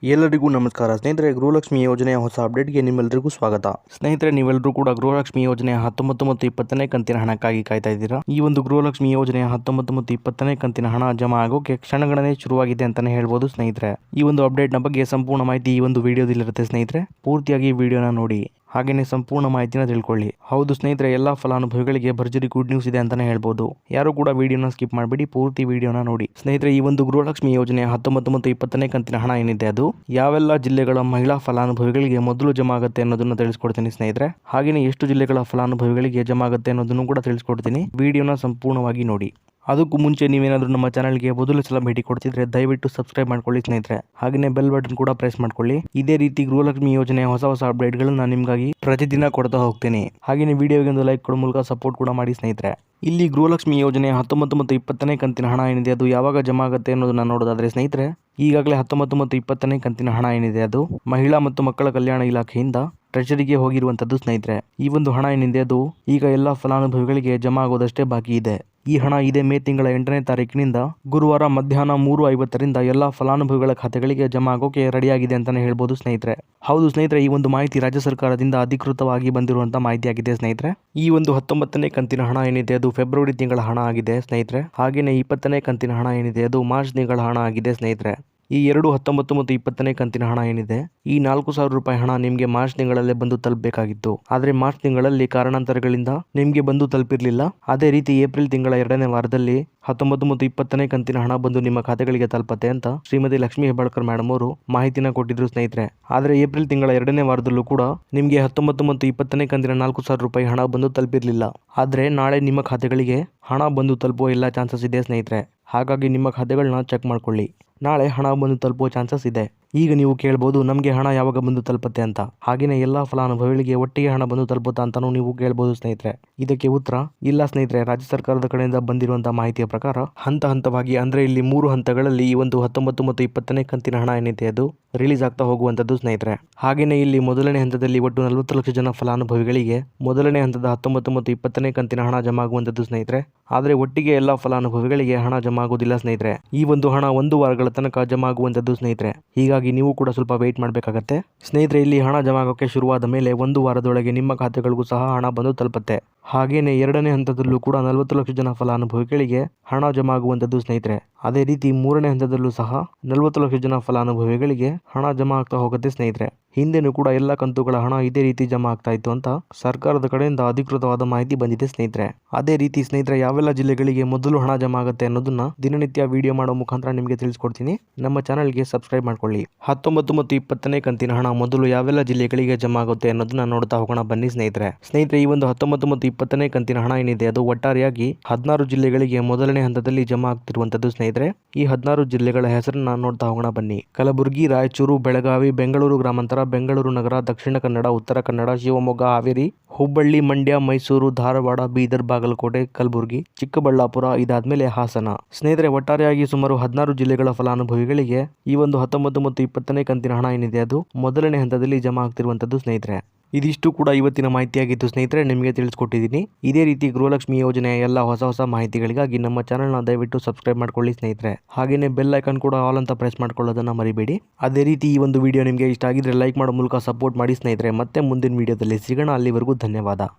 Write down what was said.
ಎಲ್ಲರಿಗೂ ನಮಸ್ಕಾರ ಸ್ನೇಹಿತರೆ. ಗೃಹಲಕ್ಷ್ಮಿ ಯೋಜನೆಯ ಹೊಸ ಅಪ್ಡೇಟ್ಗೆ ನಿಮ್ಮೆಲ್ಲರಿಗೂ ಸ್ವಾಗತ. ಸ್ನೇಹಿತರೆ, ನೀವೆಲ್ಲರೂ ಕೂಡ ಗೃಹಲಕ್ಷ್ಮಿ ಯೋಜನೆಯ 19 ಮತ್ತು 20ನೇ ಕಂತಿನ ಹಣಕ್ಕಾಗಿ ಕಾಯ್ತಾ ಇದ್ದೀರಾ. ಈ ಒಂದು ಗೃಹಲಕ್ಷ್ಮಿ ಯೋಜನೆಯ 19 ಮತ್ತು 20ನೇ ಕಂತಿನ ಹಣ ಜಮಾ ಆಗೋಕೆ ಕ್ಷಣಗಣನೆ ಶುರುವಾಗಿದೆ ಅಂತಾನೆ ಹೇಳ್ಬೋದು ಸ್ನೇಹಿತರೆ. ಈ ಒಂದು ಅಪ್ಡೇಟ್ನ ಬಗ್ಗೆ ಸಂಪೂರ್ಣ ಮಾಹಿತಿ ಈ ಒಂದು ವಿಡಿಯೋದಲ್ಲಿರುತ್ತೆ ಸ್ನೇಹಿತರೆ. ಪೂರ್ತಿಯಾಗಿ ವಿಡಿಯೋನ ನೋಡಿ, ಹಾಗೇನೆ ಸಂಪೂರ್ಣ ಮಾಹಿತಿನ ತಿಳ್ಕೊಳ್ಳಿ. ಹೌದು ಸ್ನೇಹಿತರೆ, ಎಲ್ಲಾ ಫಲಾನುಭವಿಗಳಿಗೆ ಭರ್ಜರಿ ಗುಡ್ ನ್ಯೂಸ್ ಇದೆ ಅಂತಾನೆ ಹೇಳ್ಬೋದು. ಯಾರು ಕೂಡ ವಿಡಿಯೋನ ಸ್ಕಿಪ್ ಮಾಡಬೇಡಿ, ಪೂರ್ತಿ ವಿಡಿಯೋನ ನೋಡಿ. ಸ್ನೇಹಿತರೆ, ಈ ಒಂದು ಗೃಹಲಕ್ಷ್ಮಿ ಯೋಜನೆಯ 19 ಮತ್ತು 20ನೇ ಕಂತಿನ ಹಣ ಏನಿದೆ ಅದು ಯಾವೆಲ್ಲ ಜಿಲ್ಲೆಗಳ ಮಹಿಳಾ ಫಲಾನುಭವಿಗಳಿಗೆ ಮೊದಲು ಜಮಾ ಆಗುತ್ತೆ ಅನ್ನೋದನ್ನ ತಿಳಿಸ್ಕೊಡ್ತೀನಿ ಸ್ನೇಹಿತರೆ. ಹಾಗೇನೆ ಎಷ್ಟು ಜಿಲ್ಲೆಗಳ ಫಲಾನುಭವಿಗಳಿಗೆ ಜಮಾ ಆಗುತ್ತೆ ಅನ್ನೋದನ್ನು ಕೂಡ ತಿಳಿಸ್ಕೊಡ್ತೀನಿ. ವಿಡಿಯೋನ ಸಂಪೂರ್ಣವಾಗಿ ನೋಡಿ. ಅದಕ್ಕೂ ಮುಂಚೆ ನೀವೇನಾದರೂ ನಮ್ಮ ಚಾನಲ್ಗೆ ಮೊದಲು ಸಲ ಭೇಟಿ ಕೊಡ್ತಿದ್ರೆ ದಯವಿಟ್ಟು ಸಬ್ಸ್ಕ್ರೈಬ್ ಮಾಡ್ಕೊಳ್ಳಿ ಸ್ನೇಹಿತರೆ. ಹಾಗೆಯೇ ಬೆಲ್ ಬಟನ್ ಕೂಡ ಪ್ರೆಸ್ ಮಾಡ್ಕೊಳ್ಳಿ. ಇದೇ ರೀತಿ ಗೃಹಲಕ್ಷ್ಮಿ ಯೋಜನೆಯ ಹೊಸ ಅಪ್ಡೇಟ್ಗಳನ್ನ ನಿಮಗಾಗಿ ಪ್ರತಿದಿನ ಕೊಡ್ತಾ ಹೋಗ್ತೀನಿ. ಹಾಗೆಯೇ ವಿಡಿಯೋಗೆ ಒಂದು ಲೈಕ್ ಕೊಡೋ ಮೂಲಕ ಸಪೋರ್ಟ್ ಕೂಡ ಮಾಡಿ ಸ್ನೇಹಿತರೆ. ಇಲ್ಲಿ ಗೃಹಲಕ್ಷ್ಮಿ ಯೋಜನೆಯ 19 ಮತ್ತು 20ನೇ ಕಂತಿನ ಹಣ ಏನಿದೆ ಅದು ಯಾವಾಗ ಜಮಾ ಆಗುತ್ತೆ ಅನ್ನೋದನ್ನ ನೋಡೋದಾದ್ರೆ ಸ್ನೇಹಿತರೆ, ಈಗಾಗಲೇ 19 ಮತ್ತು 20ನೇ ಕಂತಿನ ಹಣ ಏನಿದೆ ಅದು ಮಹಿಳಾ ಮತ್ತು ಮಕ್ಕಳ ಕಲ್ಯಾಣ ಇಲಾಖೆಯಿಂದ ಟ್ರೆಷರಿಗೆ ಹೋಗಿರುವಂತದ್ದು ಸ್ನೇಹಿತರೆ. ಈ ಒಂದು ಹಣ ಏನಿದೆ ಅದು ಈಗ ಎಲ್ಲಾ ಫಲಾನುಭವಿಗಳಿಗೆ ಜಮಾ ಆಗೋದಷ್ಟೇ ಬಾಕಿ ಇದೆ. ಈ ಹಣ ಇದೇ ಮೇ ತಿಂಗಳ 8ನೇ ತಾರೀಕಿನಿಂದ ಗುರುವಾರ ಮಧ್ಯಾಹ್ನ 3:50ರಿಂದ ಎಲ್ಲಾ ಫಲಾನುಭವಿಗಳ ಖಾತೆಗಳಿಗೆ ಜಮಾ ಆಗೋಕೆ ರೆಡಿಯಾಗಿದೆ ಅಂತಾನೆ ಹೇಳ್ಬೋದು ಸ್ನೇಹಿತರೆ. ಹೌದು ಸ್ನೇಹಿತರೆ, ಈ ಒಂದು ಮಾಹಿತಿ ರಾಜ್ಯ ಸರ್ಕಾರದಿಂದ ಅಧಿಕೃತವಾಗಿ ಬಂದಿರುವಂತಹ ಮಾಹಿತಿಯಾಗಿದೆ ಸ್ನೇಹಿತರೆ. ಈ ಒಂದು 19ನೇ ಕಂತಿನ ಹಣ ಏನಿದೆ ಅದು ಫೆಬ್ರವರಿ ತಿಂಗಳ ಹಣ ಆಗಿದೆ ಸ್ನೇಹಿತರೆ. ಹಾಗೇನೆ 20ನೇ ಕಂತಿನ ಹಣ ಏನಿದೆ ಅದು ಮಾರ್ಚ್ ತಿಂಗಳ ಹಣ ಆಗಿದೆ ಸ್ನೇಹಿತರೆ. ಈ ಎರಡು 19 ಮತ್ತು 20ನೇ ಕಂತಿನ ಹಣ ಏನಿದೆ ಈ 4,000 ರೂಪಾಯಿ ಹಣ ನಿಮಗೆ ಮಾರ್ಚ್ ತಿಂಗಳಲ್ಲೇ ಬಂದು ತಲುಪಬೇಕಾಗಿತ್ತು. ಆದ್ರೆ ಮಾರ್ಚ್ ತಿಂಗಳಲ್ಲಿ ಕಾರಣಾಂತರಗಳಿಂದ ನಿಮಗೆ ಬಂದು ತಲುಪಿರಲಿಲ್ಲ. ಅದೇ ರೀತಿ ಏಪ್ರಿಲ್ ತಿಂಗಳ 2ನೇ ವಾರದಲ್ಲಿ 19 ಮತ್ತು 20ನೇ ಕಂತಿನ ಹಣ ಬಂದು ನಿಮ್ಮ ಖಾತೆಗಳಿಗೆ ತಲುಪತ್ತೆ ಅಂತ ಶ್ರೀಮತಿ ಲಕ್ಷ್ಮೀ ಹೆಬ್ಬಾಳ್ಕರ್ ಮೇಡಮ್ ಅವರು ಮಾಹಿತಿನ ಕೊಟ್ಟಿದ್ರು ಸ್ನೇಹಿತರೆ. ಆದ್ರೆ ಏಪ್ರಿಲ್ ತಿಂಗಳ 2ನೇ ವಾರದಲ್ಲೂ ಕೂಡ ನಿಮಗೆ 19 ಮತ್ತು 20ನೇ ಕಂತಿನ 4,000 ರೂಪಾಯಿ ಹಣ ಬಂದು ತಲುಪಿರಲಿಲ್ಲ. ಆದ್ರೆ ನಾಳೆ ನಿಮ್ಮ ಖಾತೆಗಳಿಗೆ ಹಣ ಬಂದು ತಲುಪುವ ಎಲ್ಲ ಚಾನ್ಸಸ್ ಇದೆ ಸ್ನೇಹಿತರೆ. ಹಾಗಾಗಿ ನಿಮ್ಮ ಖಾತೆಗಳನ್ನ ಚೆಕ್ ಮಾಡ್ಕೊಳ್ಳಿ. ನಾಳೆ ಹಣ ಬಂದು ತಲುಪುವ ಚಾನ್ಸಸ್ ಇದೆ. ಈಗ ನೀವು ಕೇಳ್ಬೋದು, ನಮಗೆ ಹಣ ಯಾವಾಗ ಬಂದು ತಲುಪುತ್ತೆ ಅಂತ. ಹಾಗೇನೆ ಎಲ್ಲಾ ಫಲಾನುಭವಿಗಳಿಗೆ ಒಟ್ಟಿಗೆ ಹಣ ಬಂದು ತಲುಪುತ್ತಾ ಅಂತಾನು ನೀವು ಕೇಳ್ಬೋದು ಸ್ನೇಹಿತರೆ. ಇದಕ್ಕೆ ಉತ್ತರ ಇಲ್ಲ ಸ್ನೇಹಿತರೆ. ರಾಜ್ಯ ಸರ್ಕಾರದ ಕಡೆಯಿಂದ ಬಂದಿರುವಂತಹ ಮಾಹಿತಿಯ ಪ್ರಕಾರ ಹಂತ ಹಂತವಾಗಿ, ಅಂದ್ರೆ ಇಲ್ಲಿ 3 ಹಂತಗಳಲ್ಲಿ ಈ ಒಂದು 19 ಮತ್ತು 20ನೇ ಕಂತಿನ ಹಣ ಏನಿದೆ ಅದು ರಿಲೀಸ್ ಆಗ್ತಾ ಹೋಗುವಂತದ್ದು ಸ್ನೇಹಿತರೆ. ಹಾಗೇನೆ ಇಲ್ಲಿ ಮೊದಲನೇ ಹಂತದಲ್ಲಿ ಒಟ್ಟು 40 ಲಕ್ಷ ಜನ ಫಲಾನುಭವಿಗಳಿಗೆ ಮೊದಲನೇ ಹಂತದ 19 ಮತ್ತು 20ನೇ ಕಂತಿನ ಹಣ ಜಮಾ ಆಗುವಂತದ್ದು ಸ್ನೇಹಿತರೆ. ಆದ್ರೆ ಒಟ್ಟಿಗೆ ಎಲ್ಲಾ ಫಲಾನುಭವಿಗಳಿಗೆ ಹಣ ಜಮಾ ಆಗುವುದಿಲ್ಲ ಸ್ನೇಹಿತರೆ. ಈ ಒಂದು ಹಣ 1 ವಾರಗಳ ತನಕ ಜಮಾ ಆಗುವಂತದ್ದು ಸ್ನೇಹಿತರೆ. ಹೀಗಾಗಿ ನೀವು ಕೂಡ ಸ್ವಲ್ಪ ವೇಟ್ ಮಾಡಬೇಕಾಗತ್ತೆ ಸ್ನೇಹಿತರೆ. ಇಲ್ಲಿ ಹಣ ಜಮಾ ಆಗೋಕೆ ಶುರುವಾದ ಮೇಲೆ 1 ವಾರದೊಳಗೆ ನಿಮ್ಮ ಖಾತೆಗಳಿಗೂ ಸಹ ಹಣ ಬಂದು ತಲುಪುತ್ತೆ. ಹಾಗೇನೆ 2ನೇ ಹಂತದಲ್ಲೂ ಕೂಡ 40 ಲಕ್ಷ ಜನ ಫಲಾನುಭವಿಗಳಿಗೆ ಹಣ ಜಮಾ ಆಗುವಂತದ್ದು ಸ್ನೇಹಿತರೆ. ಅದೇ ರೀತಿ 3ನೇ ಹಂತದಲ್ಲೂ ಸಹ 40 ಲಕ್ಷ ಜನ ಫಲಾನುಭವಿಗಳಿಗೆ ಹಣ ಜಮಾ ಆಗ್ತಾ ಹೋಗುತ್ತೆ ಸ್ನೇಹಿತರೆ. ಹಿಂದೆನೂ ಕೂಡ ಎಲ್ಲ ಕಂತುಗಳ ಹಣ ಇದೇ ರೀತಿ ಜಮಾ ಆಗ್ತಾ ಇತ್ತು ಅಂತ ಸರ್ಕಾರದ ಕಡೆಯಿಂದ ಅಧಿಕೃತವಾದ ಮಾಹಿತಿ ಬಂದಿದೆ ಸ್ನೇಹಿತರೆ. ಅದೇ ರೀತಿ ಸ್ನೇಹಿತರೆ, ಯಾವೆಲ್ಲ ಜಿಲ್ಲೆಗಳಿಗೆ ಮೊದಲು ಹಣ ಜಮಾ ಆಗುತ್ತೆ ಅನ್ನೋದನ್ನ ದಿನನಿತ್ಯ ವಿಡಿಯೋ ಮಾಡೋ ಮುಖಾಂತರ ನಿಮಗೆ ತಿಳಿಸ್ಕೊಡ್ತೀನಿ. ನಮ್ಮ ಚಾನಲ್ಗೆ ಸಬ್ಸ್ಕ್ರೈಬ್ ಮಾಡ್ಕೊಳ್ಳಿ. 19 ಮತ್ತು 20ನೇ ಕಂತಿನ ಹಣ ಮೊದಲು ಯಾವೆಲ್ಲ ಜಿಲ್ಲೆಗಳಿಗೆ ಜಮಾ ಆಗುತ್ತೆ ಅನ್ನೋದನ್ನ ನೋಡ್ತಾ ಹೋಗೋಣ ಬನ್ನಿ ಸ್ನೇಹಿತರೆ. ಈ ಒಂದು 19 ಮತ್ತು 20ನೇ ಕಂತಿನ ಹಣ ಏನಿದೆ ಅದು ಒಟ್ಟಾರೆಯಾಗಿ 16 ಜಿಲ್ಲೆಗಳಿಗೆ ಮೊದಲನೇ ಹಂತದಲ್ಲಿ ಜಮಾ ಆಗ್ತಿರುವಂತದ್ದು ಸ್ನೇಹಿತರೆ. ಈ 16 ಜಿಲ್ಲೆಗಳ ಹೆಸರನ್ನ ನೋಡ್ತಾ ಹೋಗೋಣ ಬನ್ನಿ. ಕಲಬುರಗಿ, ರಾಯಚೂರು, ಬೆಳಗಾವಿ, ಬೆಂಗಳೂರು ಗ್ರಾಮಾಂತರ, ಬೆಂಗಳೂರು ನಗರ, ದಕ್ಷಿಣ ಕನ್ನಡ, ಉತ್ತರ ಕನ್ನಡ, ಶಿವಮೊಗ್ಗ, ಹಾವೇರಿ, ಹುಬ್ಬಳ್ಳಿ, ಮಂಡ್ಯ, ಮೈಸೂರು, ಧಾರವಾಡ, ಬೀದರ್, ಬಾಗಲಕೋಟೆ, ಕಲಬುರಗಿ, ಚಿಕ್ಕಬಳ್ಳಾಪುರ, ಇದಾದ್ಮೇಲೆ ಹಾಸನ. ಸ್ನೇಹಿತರೆ, ಒಟ್ಟಾರೆಯಾಗಿ ಸುಮಾರು 16 ಜಿಲ್ಲೆಗಳ ಫಲಾನುಭವಿಗಳಿಗೆ ಈ ಒಂದು 19 ಮತ್ತು 20ನೇ ಕಂತಿನ ಹಣ ಏನಿದೆ ಅದು ಮೊದಲನೇ ಹಂತದಲ್ಲಿ ಜಮಾ ಆಗ್ತಿರುವಂತದ್ದು ಸ್ನೇಹಿತರೆ. ಇದಿಷ್ಟು ಕೂಡ ಇವತ್ತಿನ ಮಾಹಿತಿಯಾಗಿತ್ತು ಸ್ನೇಹಿತರೆ, ನಿಮಗೆ ತಿಳಿಸ್ಕೊಟ್ಟಿದ್ದೀನಿ. ಇದೇ ರೀತಿ ಗೃಹಲಕ್ಷ್ಮಿ ಯೋಜನೆಯ ಎಲ್ಲ ಹೊಸ ಮಾಹಿತಿಗಳಿಗಾಗಿ ನಮ್ಮ ಚಾನಲ್ನ ದಯವಿಟ್ಟು ಸಬ್ಸ್ಕ್ರೈಬ್ ಮಾಡ್ಕೊಳ್ಳಿ ಸ್ನೇಹಿತರೆ. ಹಾಗೇನೆ ಬೆಲ್ ಐಕಾನ್ ಕೂಡ ಆಲ್ ಅಂತ ಪ್ರೆಸ್ ಮಾಡ್ಕೊಳ್ಳೋದನ್ನ ಮರಿಬೇಡಿ. ಅದೇ ರೀತಿ ಈ ಒಂದು ವಿಡಿಯೋ ನಿಮಗೆ ಇಷ್ಟ ಆಗಿದ್ರೆ ಲೈಕ್ ಮಾಡೋ ಮೂಲಕ ಸಪೋರ್ಟ್ ಮಾಡಿ ಸ್ನೇಹಿತರೆ. ಮತ್ತೆ ಮುಂದಿನ ವಿಡಿಯೋದಲ್ಲಿ ಸಿಗೋಣ. ಅಲ್ಲಿವರೆಗೂ ಧನ್ಯವಾದ.